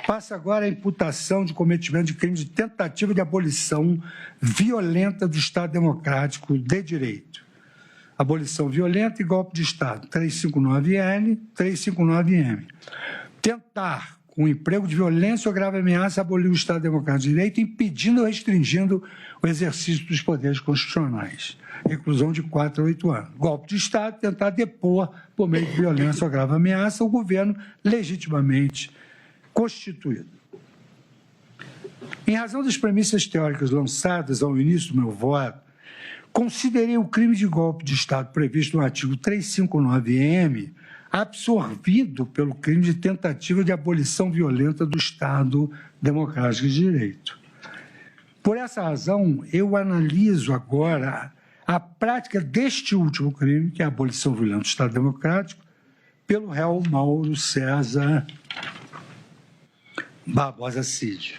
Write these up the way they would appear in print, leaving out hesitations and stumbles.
Passa agora a imputação de cometimento de crime de tentativa de abolição violenta do Estado Democrático de Direito. Abolição violenta e golpe de Estado, 359L, 359M. Tentar, com emprego de violência ou grave ameaça, abolir o Estado Democrático de Direito, impedindo ou restringindo o exercício dos poderes constitucionais. Reclusão de 4 a 8 anos. Golpe de Estado, tentar depor, por meio de violência ou grave ameaça, o governo legitimamente constituído. Em razão das premissas teóricas lançadas ao início do meu voto, considerei o crime de golpe de Estado previsto no artigo 359-M absorvido pelo crime de tentativa de abolição violenta do Estado Democrático de Direito. Por essa razão, eu analiso agora a prática deste último crime, que é a abolição violenta do Estado Democrático, pelo réu Mauro César Barbosa Cid.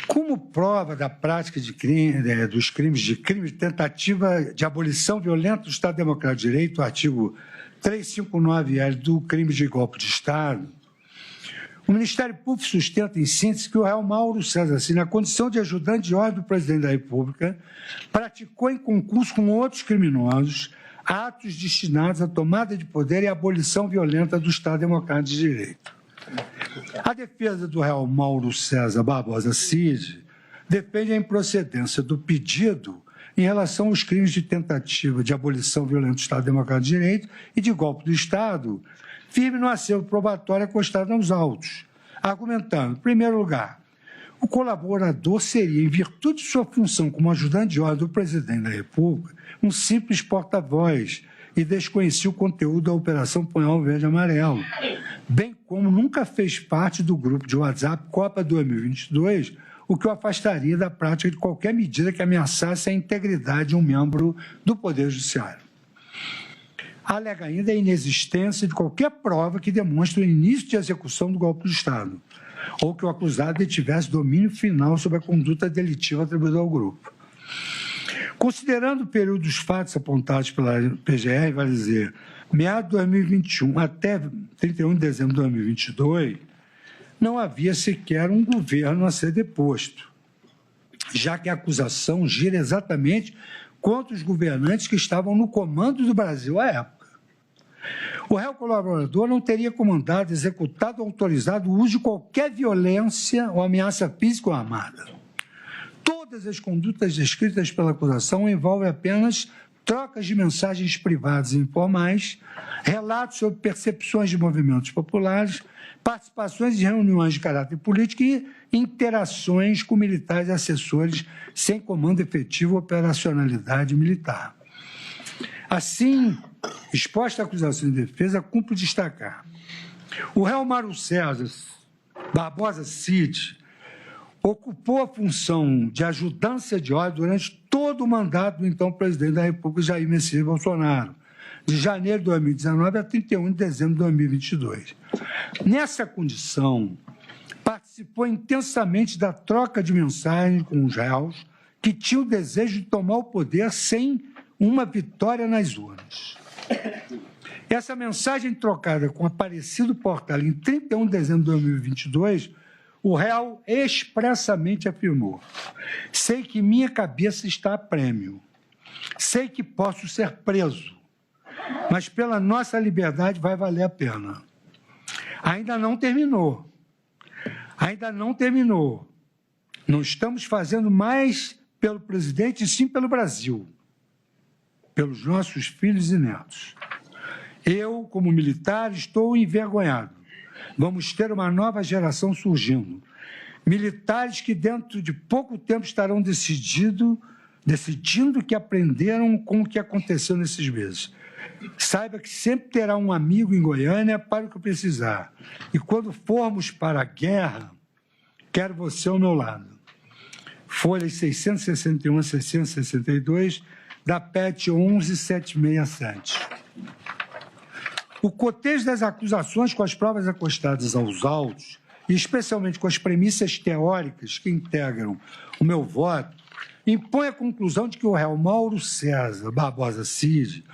Como prova da prática de crime, dos crimes de tentativa de abolição violenta do Estado Democrático de Direito, o artigo 359-L do crime de golpe de Estado, o Ministério Público sustenta, em síntese, que o réu Mauro César Cid, na condição de ajudante de ordem do presidente da República, praticou em concurso com outros criminosos atos destinados à tomada de poder e à abolição violenta do Estado Democrático de Direito. A defesa do réu Mauro César Barbosa Cid defende a improcedência do pedido em relação aos crimes de tentativa de abolição violenta do Estado Democrático de Direito e de golpe do Estado, firme no acervo probatório acostado nos autos, argumentando, em primeiro lugar, o colaborador seria, em virtude de sua função como ajudante de ordem do presidente da República, um simples porta-voz e desconhecia o conteúdo da Operação Punhal Verde e Amarelo, bem como nunca fez parte do grupo de WhatsApp Copa 2022, o que o afastaria da prática de qualquer medida que ameaçasse a integridade de um membro do Poder Judiciário. Alega ainda a inexistência de qualquer prova que demonstre o início de execução do golpe de Estado, ou que o acusado detivesse domínio final sobre a conduta delitiva atribuída ao grupo. Considerando o período dos fatos apontados pela PGR, vale dizer, meados de 2021 até 31 de dezembro de 2022, não havia sequer um governo a ser deposto, já que a acusação gira exatamente contra os governantes que estavam no comando do Brasil à época. O réu colaborador não teria comandado, executado ou autorizado o uso de qualquer violência ou ameaça física ou armada. Todas as condutas descritas pela acusação envolvem apenas trocas de mensagens privadas e informais, relatos sobre percepções de movimentos populares, participações em reuniões de caráter político e interações com militares e assessores sem comando efetivo ou operacionalidade militar. Assim, exposta a acusação de defesa, cumpre destacar: o réu Mauro César Barbosa Cid ocupou a função de ajudância de ordem durante todo o mandato do então presidente da República, Jair Messias Bolsonaro, de janeiro de 2019 a 31 de dezembro de 2022. Nessa condição, participou intensamente da troca de mensagens com os réus que tinham o desejo de tomar o poder sem uma vitória nas urnas. Essa mensagem trocada com Aparecido Portela em 31 de dezembro de 2022, o réu expressamente afirmou: sei que minha cabeça está a prêmio, sei que posso ser preso, mas pela nossa liberdade vai valer a pena. Ainda não terminou, não estamos fazendo mais pelo presidente, e sim pelo Brasil, pelos nossos filhos e netos. Eu, como militar, estou envergonhado. Vamos ter uma nova geração surgindo. Militares que dentro de pouco tempo estarão decidindo que aprenderam com o que aconteceu nesses meses. Saiba que sempre terá um amigo em Goiânia para o que precisar. E quando formos para a guerra, quero você ao meu lado. Folhas 661 a 662, da PET 11767. O cotejo das acusações com as provas acostadas aos autos, e especialmente com as premissas teóricas que integram o meu voto, impõe a conclusão de que o réu Mauro César Barbosa Cid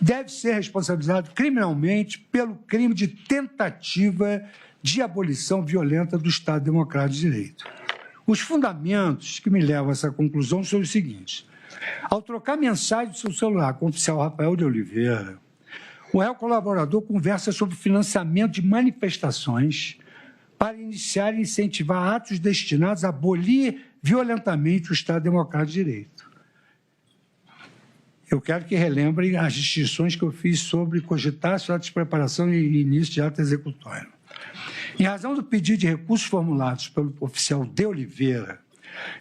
deve ser responsabilizado criminalmente pelo crime de tentativa de abolição violenta do Estado Democrático de Direito. Os fundamentos que me levam a essa conclusão são os seguintes. Ao trocar mensagem do seu celular com o oficial Rafael de Oliveira, o réu colaborador conversa sobre financiamento de manifestações para iniciar e incentivar atos destinados a abolir violentamente o Estado Democrático de Direito. Eu quero que relembrem as distinções que eu fiz sobre cogitácio, atos de preparação e início de ato executório. Em razão do pedido de recursos formulados pelo oficial de Oliveira,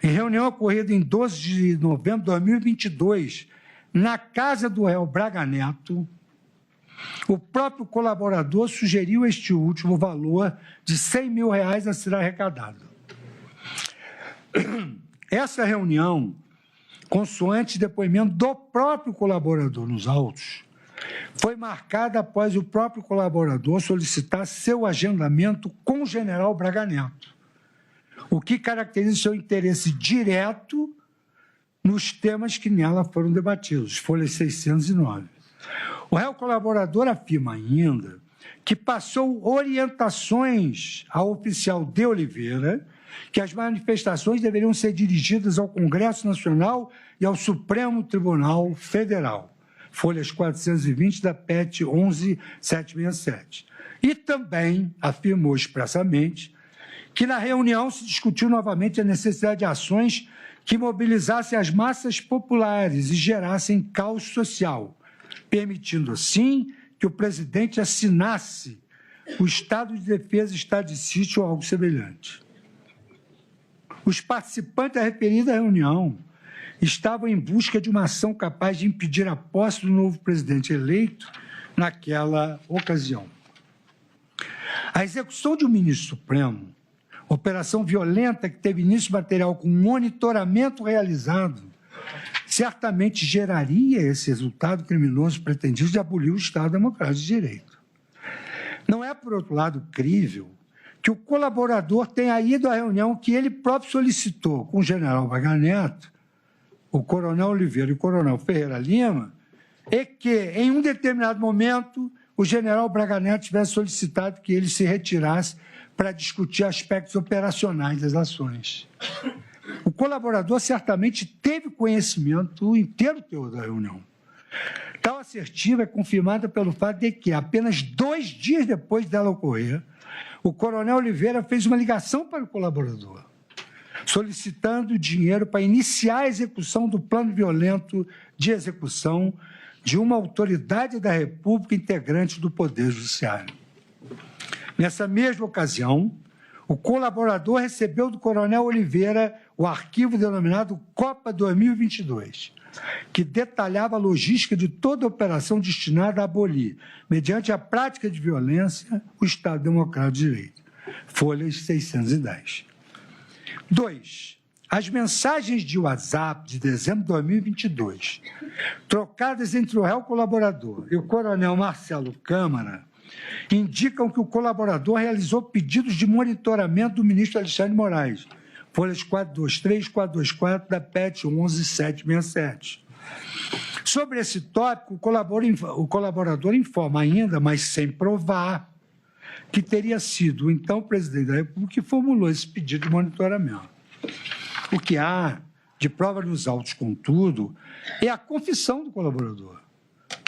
em reunião ocorrida em 12 de novembro de 2022, na casa do réu Braga Neto, o próprio colaborador sugeriu este último valor de R$100 mil a ser arrecadado. Essa reunião, consoante depoimento do próprio colaborador nos autos, foi marcada após o próprio colaborador solicitar seu agendamento com o general Braga Neto, o que caracteriza seu interesse direto nos temas que nela foram debatidos, folhas 609. O réu colaborador afirma ainda que passou orientações ao oficial de Oliveira que as manifestações deveriam ser dirigidas ao Congresso Nacional e ao Supremo Tribunal Federal, folhas 420 da PET 11767. E também afirmou expressamente que na reunião se discutiu novamente a necessidade de ações que mobilizassem as massas populares e gerassem caos social, permitindo assim que o presidente assinasse o estado de defesa, estado de sítio ou algo semelhante. Os participantes da referida reunião estavam em busca de uma ação capaz de impedir a posse do novo presidente eleito naquela ocasião. A execução de um ministro supremo, operação violenta que teve início material com monitoramento realizado, certamente geraria esse resultado criminoso pretendido de abolir o Estado Democrático de Direito. Não é, por outro lado, crível que o colaborador tenha ido à reunião que ele próprio solicitou com o general Braga Neto, o coronel Oliveira e o coronel Ferreira Lima, e que, em um determinado momento, o general Braga Neto tivesse solicitado que ele se retirasse para discutir aspectos operacionais das ações. O colaborador certamente teve conhecimento do inteiro teor da reunião. Tal assertiva é confirmada pelo fato de que, apenas 2 dias depois dela ocorrer, o coronel Oliveira fez uma ligação para o colaborador, solicitando dinheiro para iniciar a execução do plano violento de execução de uma autoridade da República integrante do Poder Judiciário. Nessa mesma ocasião, o colaborador recebeu do coronel Oliveira o arquivo denominado Copa 2022, que detalhava a logística de toda a operação destinada a abolir, mediante a prática de violência, o Estado Democrático de Direito. Folhas 610. 2. As mensagens de WhatsApp de dezembro de 2022, trocadas entre o réu colaborador e o coronel Marcelo Câmara, indicam que o colaborador realizou pedidos de monitoramento do ministro Alexandre de Moraes, folhas 423 e 424 da PET 11767. Sobre esse tópico, o colaborador informa ainda, mas sem provar, que teria sido o então presidente da República que formulou esse pedido de monitoramento. O que há de prova nos autos, contudo, é a confissão do colaborador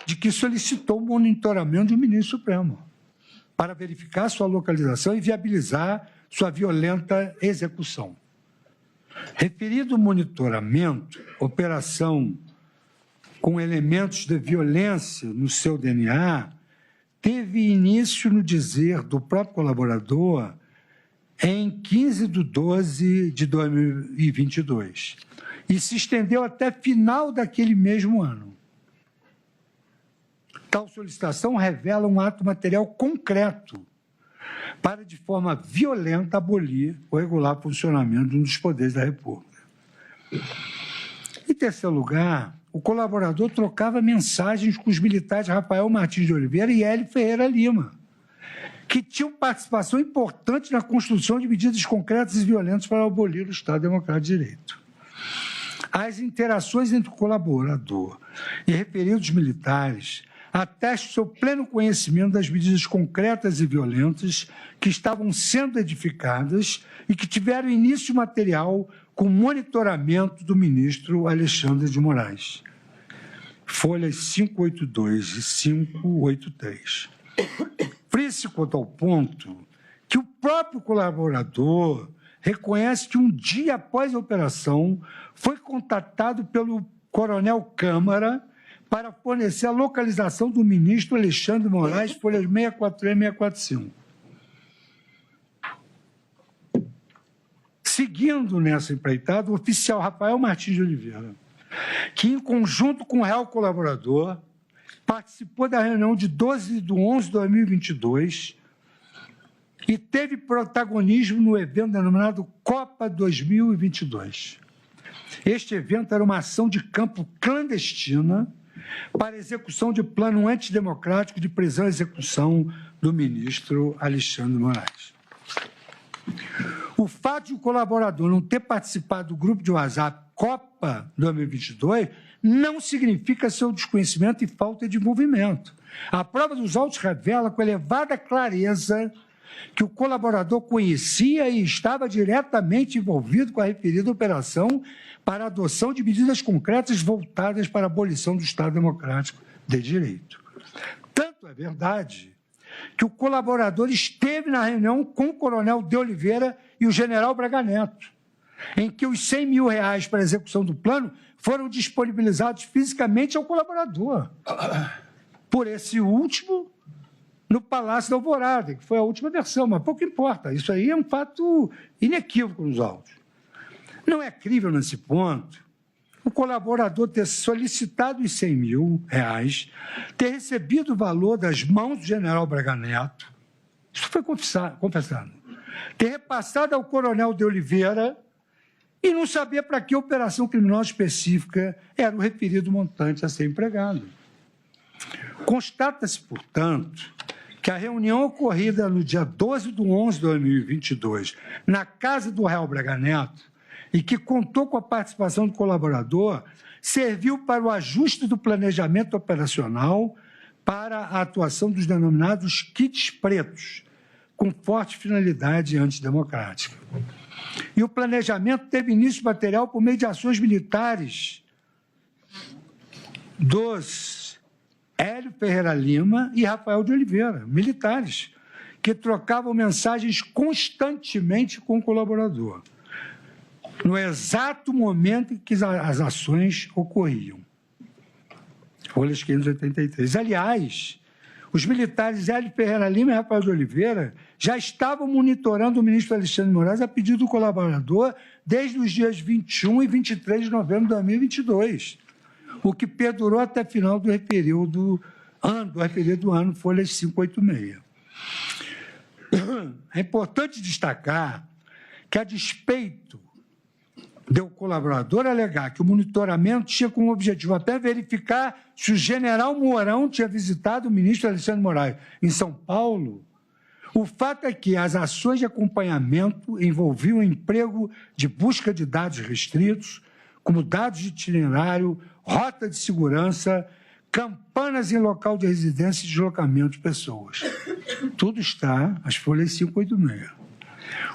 de que solicitou o monitoramento de um ministro supremo para verificar sua localização e viabilizar sua violenta execução. Referido monitoramento, operação com elementos de violência no seu DNA, teve início no dizer do próprio colaborador em 15 de 12 de 2022 e se estendeu até final daquele mesmo ano. Tal solicitação revela um ato material concreto para, de forma violenta, abolir o regular funcionamento de um dos poderes da República. Em terceiro lugar, o colaborador trocava mensagens com os militares Rafael Martins de Oliveira e Hélio Ferreira Lima, que tinham participação importante na construção de medidas concretas e violentas para abolir o Estado Democrático de Direito. as interações entre o colaborador e referidos militares atestam seu pleno conhecimento das medidas concretas e violentas que estavam sendo edificadas e que tiveram início material com monitoramento do ministro Alexandre de Moraes. Folhas 582 e 583. Frisa-se quanto ao ponto que o próprio colaborador reconhece que um dia após a operação foi contatado pelo coronel Câmara para fornecer a localização do ministro Alexandre de Moraes, folhas 643 e 645. Seguindo nessa empreitada, o oficial Rafael Martins de Oliveira, que, em conjunto com o réu colaborador, participou da reunião de 12/11/2022 e teve protagonismo no evento denominado Copa 2022. Este evento era uma ação de campo clandestina para execução de plano antidemocrático de prisão e execução do ministro Alexandre de Moraes. O fato de o colaborador não ter participado do grupo de WhatsApp Copa 2022 não significa seu desconhecimento e falta de envolvimento. A prova dos autos revela com elevada clareza que o colaborador conhecia e estava diretamente envolvido com a referida operação para a adoção de medidas concretas voltadas para a abolição do Estado Democrático de Direito. Tanto é verdade que o colaborador esteve na reunião com o coronel de Oliveira e o general Braga Neto, em que os R$100 mil para a execução do plano foram disponibilizados fisicamente ao colaborador. Por esse último, no Palácio da Alvorada, que foi a última versão, mas pouco importa. Isso aí é um fato inequívoco nos autos. Não é crível nesse ponto o colaborador ter solicitado os R$100 mil, ter recebido o valor das mãos do general Braga Neto, isso foi confessado, ter repassado ao coronel de Oliveira e não saber para que operação criminosa específica era o referido montante a ser empregado. Constata-se, portanto, que a reunião ocorrida no dia 12/11/2022, na casa do réu Braga Neto, e que contou com a participação do colaborador, serviu para o ajuste do planejamento operacional para a atuação dos denominados kits pretos, com forte finalidade antidemocrática. E o planejamento teve início material por meio de ações militares dos Hélio Ferreira Lima e Rafael de Oliveira, militares, que trocavam mensagens constantemente com o colaborador, no exato momento em que as ações ocorriam. Folhas 583. Aliás, os militares Hélio Ferreira Lima e Rafael de Oliveira já estavam monitorando o ministro Alexandre de Moraes a pedido do colaborador desde os dias 21 e 23 de novembro de 2022, o que perdurou até o final do referido ano, folhas 586. É importante destacar que, a despeito do colaborador alegar que o monitoramento tinha como objetivo até verificar se o general Mourão tinha visitado o ministro Alexandre de Moraes em São Paulo, o fato é que as ações de acompanhamento envolviam o emprego de busca de dados restritos, como dados de itinerário, rota de segurança, campanas em local de residência e deslocamento de pessoas. Tudo está nas folhas 586.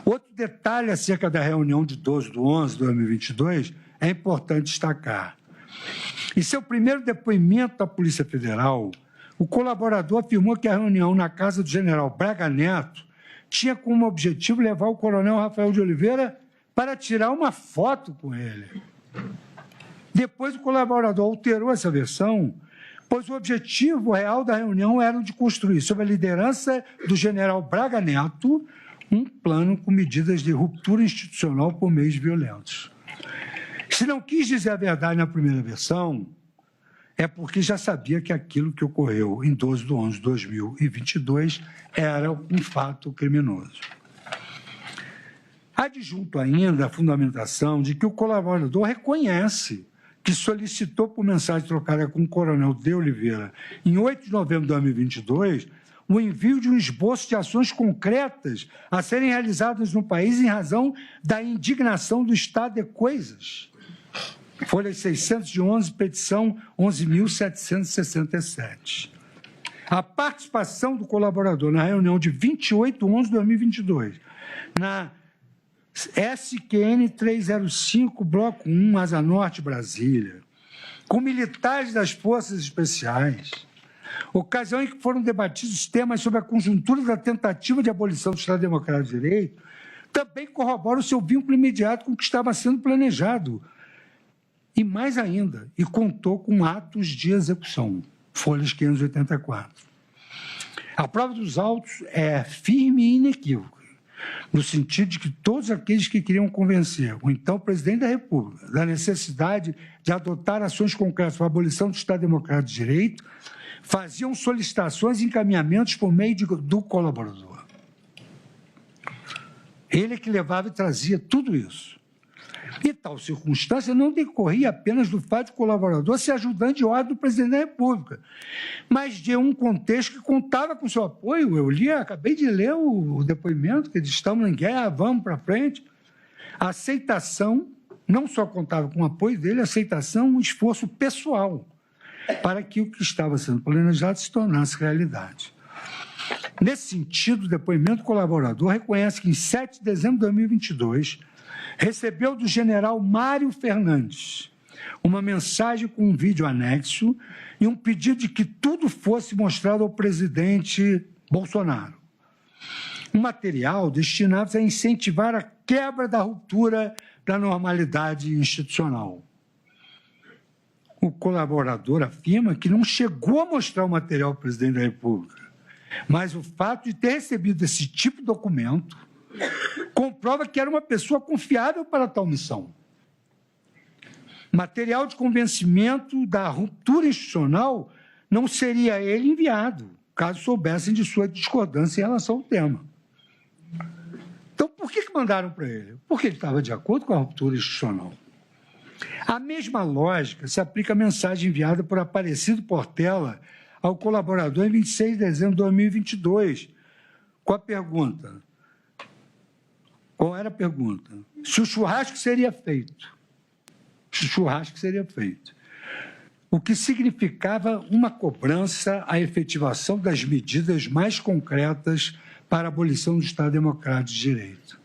Outro detalhe acerca da reunião de 12/11/2022 é importante destacar. Em seu primeiro depoimento à Polícia Federal, o colaborador afirmou que a reunião na casa do general Braga Neto tinha como objetivo levar o coronel Rafael de Oliveira para tirar uma foto com ele. Depois, o colaborador alterou essa versão, pois o objetivo real da reunião era o de construir, sob a liderança do general Braga Neto, um plano com medidas de ruptura institucional por meios violentos. Se não quis dizer a verdade na primeira versão, é porque já sabia que aquilo que ocorreu em 12/11/2022 era um fato criminoso. Adjunto ainda a fundamentação de que o colaborador reconhece que solicitou por mensagem trocada com o coronel de Oliveira, em 8 de novembro de 2022, o envio de um esboço de ações concretas a serem realizadas no país em razão da indignação do estado de coisas. Folha 611, petição 11.767. A participação do colaborador na reunião de 28/11/2022, na SQN 305, Bloco 1, Asa Norte, Brasília, com militares das Forças Especiais, ocasião em que foram debatidos temas sobre a conjuntura da tentativa de abolição do Estado Democrático de Direito, também corrobora o seu vínculo imediato com o que estava sendo planejado. E mais ainda, e contou com atos de execução, folhas 584. A prova dos autos é firme e inequívoca, no sentido de que todos aqueles que queriam convencer o então presidente da República da necessidade de adotar ações concretas para a abolição do Estado Democrático de Direito faziam solicitações e encaminhamentos por meio do colaborador. Ele é que levava e trazia tudo isso. E tal circunstância não decorria apenas do fato de o colaborador ser ajudante de ordem do presidente da República, mas de um contexto que contava com seu apoio. Eu acabei de ler o depoimento, que eles estão em guerra, vamos para frente. A aceitação não só contava com o apoio dele, a aceitação, um esforço pessoal para que o que estava sendo planejado se tornasse realidade. Nesse sentido, o depoimento do colaborador reconhece que, em 7 de dezembro de 2022, recebeu do general Mário Fernandes uma mensagem com um vídeo anexo e um pedido de que tudo fosse mostrado ao presidente Bolsonaro. Um material destinado a incentivar a quebra da ruptura da normalidade institucional. O colaborador afirma que não chegou a mostrar o material ao presidente da República, mas o fato de ter recebido esse tipo de documento comprova que era uma pessoa confiável para tal missão. Material de convencimento da ruptura institucional não seria a ele enviado, caso soubessem de sua discordância em relação ao tema. Então, por que mandaram para ele? Porque ele estava de acordo com a ruptura institucional. A mesma lógica se aplica à mensagem enviada por Aparecido Portela ao colaborador em 26 de dezembro de 2022, com a pergunta: qual era a pergunta? Se o churrasco seria feito. Se o churrasco seria feito. O que significava uma cobrança à efetivação das medidas mais concretas para a abolição do Estado Democrático de Direito.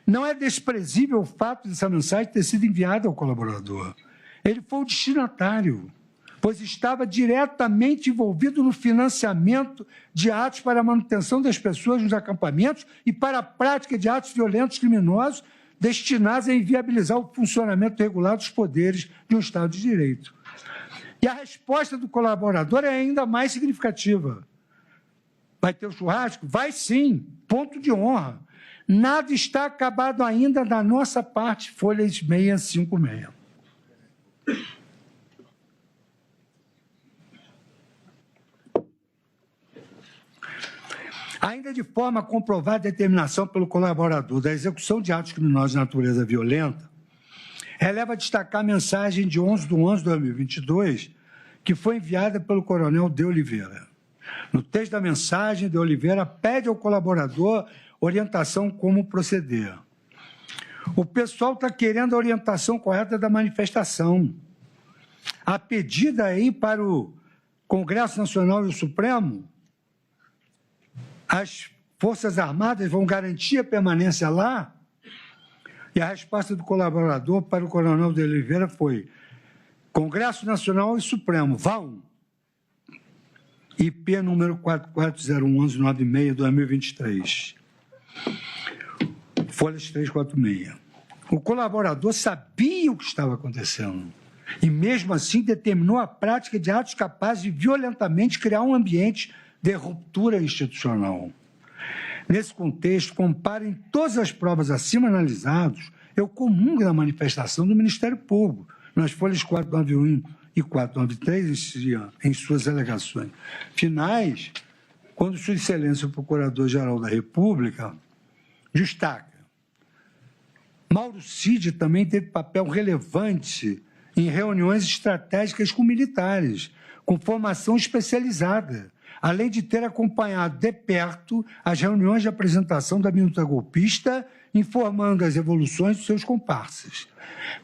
Não é desprezível o fato dessa mensagem ter sido enviada ao colaborador. Ele foi o destinatário, pois estava diretamente envolvido no financiamento de atos para a manutenção das pessoas nos acampamentos e para a prática de atos violentos criminosos destinados a inviabilizar o funcionamento regular dos poderes de um Estado de Direito. E a resposta do colaborador é ainda mais significativa. Vai ter o churrasco? Vai sim, ponto de honra. Nada está acabado ainda da nossa parte, folha 656. Ainda de forma a comprovar a determinação pelo colaborador da execução de atos criminosos de natureza violenta, releva destacar a mensagem de 11/11/2022, que foi enviada pelo coronel De Oliveira. No texto da mensagem, De Oliveira pede ao colaborador orientação como proceder. O pessoal está querendo a orientação correta da manifestação. A pedida aí para o Congresso Nacional e o Supremo, as Forças Armadas vão garantir a permanência lá? E a resposta do colaborador para o coronel De Oliveira foi: Congresso Nacional e Supremo, vão. IP número 44011196/2023. Folhas 346. O colaborador sabia o que estava acontecendo e, mesmo assim, determinou a prática de atos capazes de violentamente criar um ambiente de ruptura institucional. Nesse contexto, comparem todas as provas acima analisadas, eu comungo da manifestação do Ministério Público, nas folhas 491 e 493, em suas alegações finais, quando Sua Excelência o Procurador-Geral da República destaca: Mauro Cid também teve papel relevante em reuniões estratégicas com militares, com formação especializada, além de ter acompanhado de perto as reuniões de apresentação da minuta golpista, informando as evoluções dos seus comparsas.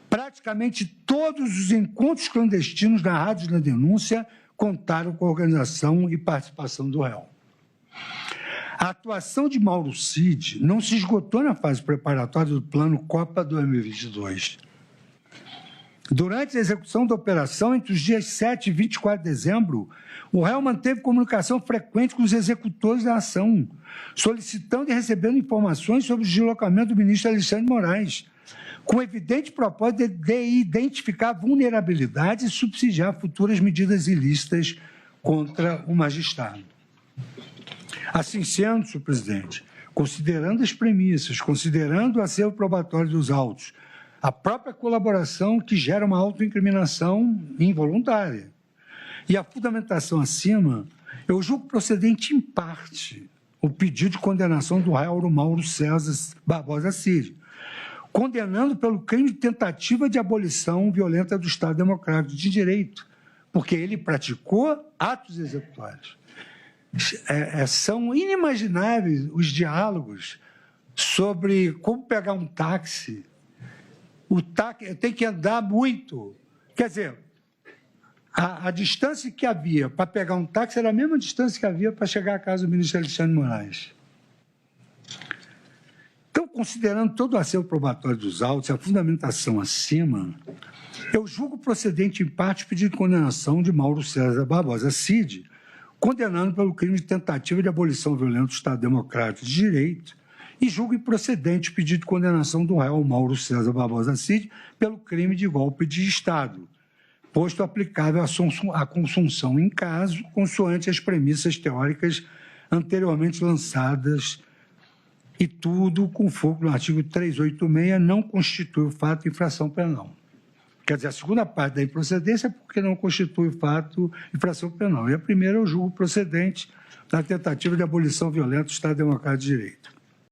Praticamente todos os encontros clandestinos narrados na denúncia contaram com a organização e participação do réu. A atuação de Mauro Cid não se esgotou na fase preparatória do Plano Copa 2022. Durante a execução da operação, entre os dias 7 e 24 de dezembro, o réu manteve comunicação frequente com os executores da ação, solicitando e recebendo informações sobre o deslocamento do ministro Alexandre de Moraes, com evidente propósito de identificar vulnerabilidades e subsidiar futuras medidas ilícitas contra o magistrado. Assim sendo, senhor presidente, considerando as premissas, considerando o acervo probatório dos autos, a própria colaboração que gera uma autoincriminação involuntária e a fundamentação acima, eu julgo procedente em parte o pedido de condenação do réu Mauro César Barbosa Cid, condenando pelo crime de tentativa de abolição violenta do Estado Democrático de Direito, porque ele praticou atos executórios. São inimagináveis os diálogos sobre como pegar um táxi. O táxi tem que andar muito. Quer dizer, a distância que havia para pegar um táxi era a mesma distância que havia para chegar à casa do ministro Alexandre de Moraes. Então, considerando todo o acervo probatório dos autos e a fundamentação acima, eu julgo procedente em parte o pedido de condenação de Mauro César Barbosa Cid, condenando pelo crime de tentativa de abolição violenta do Estado Democrático de Direito, e julgo improcedente o pedido de condenação do réu Mauro César Barbosa Cid pelo crime de golpe de Estado, posto aplicável à consunção em caso, consoante as premissas teóricas anteriormente lançadas, e tudo com foco no artigo 386, não constitui o fato de infração penal. Quer dizer, a segunda parte da improcedência é porque não constitui o fato de infração penal. E a primeira eu julgo procedente da tentativa de abolição violenta do Estado Democrático de Direito.